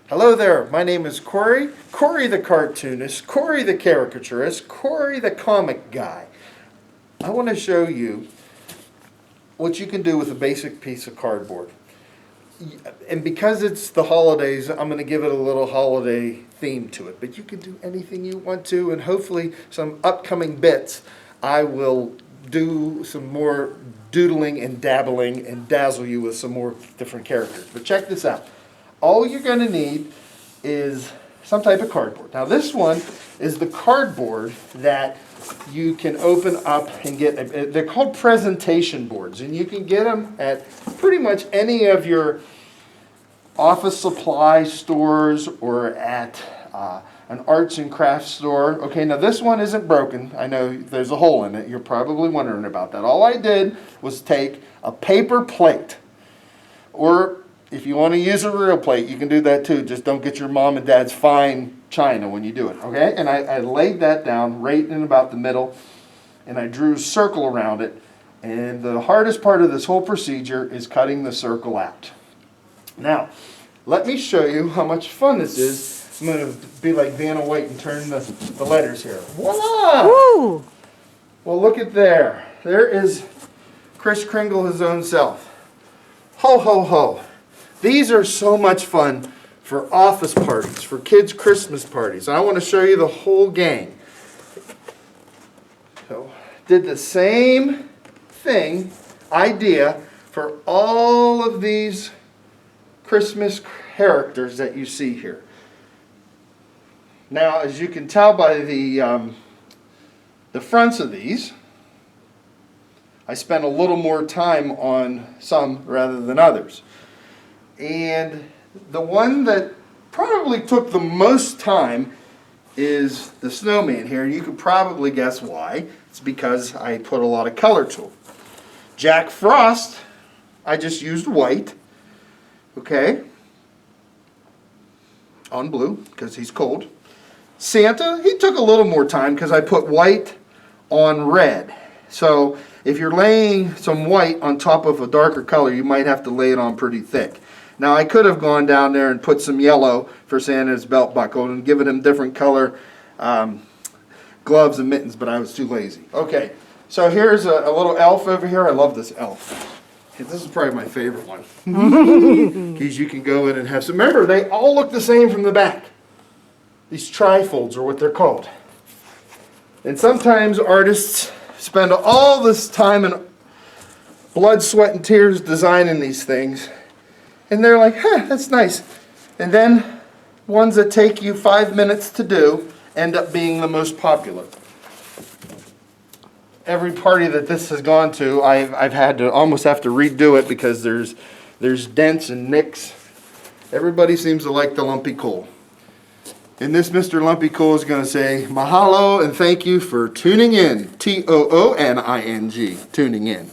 Hello there, my name is Cory, Cory the cartoonist, Cory the caricaturist, Cory the comic guy. I want to show you what you can do with a basic piece of cardboard. And because it's the holidays, I'm going to give it a little holiday theme to it. But you can do anything you want to, and hopefully some upcoming bits I will do some more doodling and dabbling and dazzle you with some more different characters. But check this out. All you're going to need is some type of cardboard. Now this one is the cardboard that you can open up and get. They're called presentation boards, and you can get them at pretty much any of your office supply stores or at an arts and crafts store. Okay, now this one isn't broken. I know there's a hole in it. You're probably wondering about that. All I did was take a paper plate, or if you want to use a real plate, you can do that too. Just don't get your mom and dad's fine china when you do it, okay? And I laid that down right in about the middle, and I drew a circle around it. And the hardest part of this whole procedure is cutting the circle out. Now, let me show you how much fun this is. I'm going to be like Vanna White and turn the letters here. Voila! Woo! Well, look at there. There is Kris Kringle, his own self. Ho, ho, ho. These are so much fun for office parties, for kids' Christmas parties. I want to show you the whole gang. So, did the same idea for all of these Christmas characters that you see here. Now, as you can tell by the fronts of these, I spent a little more time on some rather than others. And the one that probably took the most time is the snowman here. You could probably guess why. It's because I put a lot of color to it. Jack Frost, I just used white, okay, on blue because he's cold. Santa, he took a little more time because I put white on red. So if you're laying some white on top of a darker color, you might have to lay it on pretty thick. Now I could have gone down there and put some yellow for Santa's belt buckle and given him different color gloves and mittens, but I was too lazy. Okay, so here's a little elf over here. I love this elf. This is probably my favorite one. Because you can go in and have some. Remember, they all look the same from the back. These trifolds are what they're called. And sometimes artists spend all this time and blood, sweat, and tears designing these things. And they're like, that's nice. And then ones that take you 5 minutes to do end up being the most popular. Every party that this has gone to, I've had to almost have to redo it because there's dents and nicks. Everybody seems to like the lumpy coal. And this Mr. Lumpy Coal is going to say, mahalo and thank you for tuning in. Tooning, tuning in.